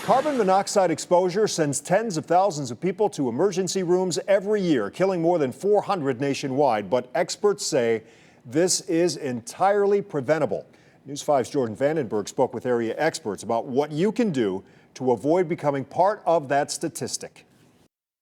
Carbon monoxide exposure sends tens of thousands of people to emergency rooms every year, killing more than 400 nationwide. But experts say this is entirely preventable. News 5's Jordan Vandenberg spoke with area experts about what you can do to avoid becoming part of that statistic.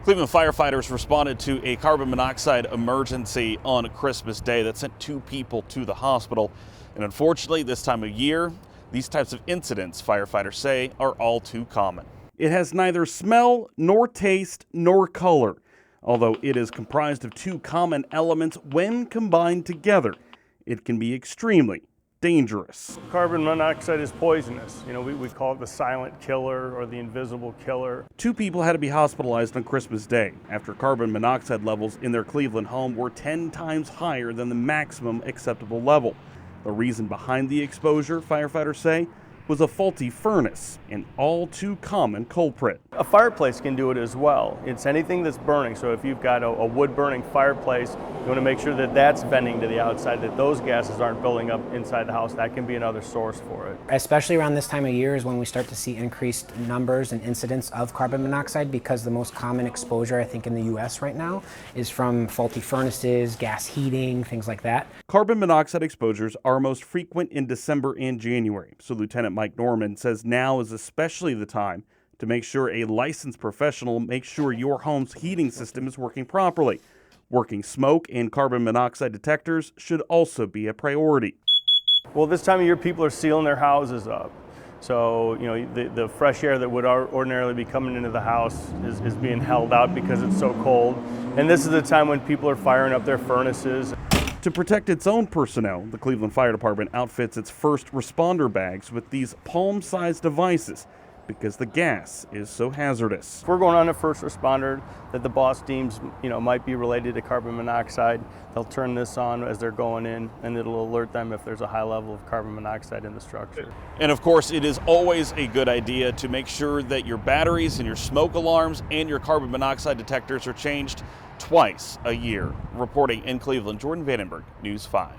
Cleveland firefighters responded to a carbon monoxide emergency on Christmas Day that sent 2 people to the hospital. And unfortunately, this time of year, these types of incidents, firefighters say, are all too common. It has neither smell, nor taste, nor color, although it is comprised of 2 common elements. When combined together, it can be extremely dangerous. Carbon monoxide is poisonous. We call it the silent killer or the invisible killer. 2 people had to be hospitalized on Christmas Day after carbon monoxide levels in their Cleveland home were 10 times higher than the maximum acceptable level. The reason behind the exposure, firefighters say, was a faulty furnace, an all too common culprit. A fireplace can do it as well. It's anything that's burning. So if you've got a wood-burning fireplace, you want to make sure that that's venting to the outside, that those gases aren't building up inside the house. That can be another source for it. Especially around this time of year is when we start to see increased numbers and incidents of carbon monoxide, because the most common exposure, I think, in the U.S. right now is from faulty furnaces, gas heating, things like that. Carbon monoxide exposures are most frequent in December and January, so Lieutenant Mike Norman says now is especially the time to make sure a licensed professional makes sure your home's heating system is working properly. Working smoke and carbon monoxide detectors should also be a priority. Well, this time of year, people are sealing their houses up. So, the fresh air that would ordinarily be coming into the house is being held out because it's so cold. And this is the time when people are firing up their furnaces. To protect its own personnel, the Cleveland Fire Department outfits its first responder bags with these palm-sized devices because the gas is so hazardous. If we're going on a first responder that the boss deems might be related to carbon monoxide, they'll turn this on as they're going in, and it'll alert them if there's a high level of carbon monoxide in the structure. And of course, it is always a good idea to make sure that your batteries and your smoke alarms and your carbon monoxide detectors are changed twice a year. Reporting in Cleveland, Jordan Vandenberg, News 5.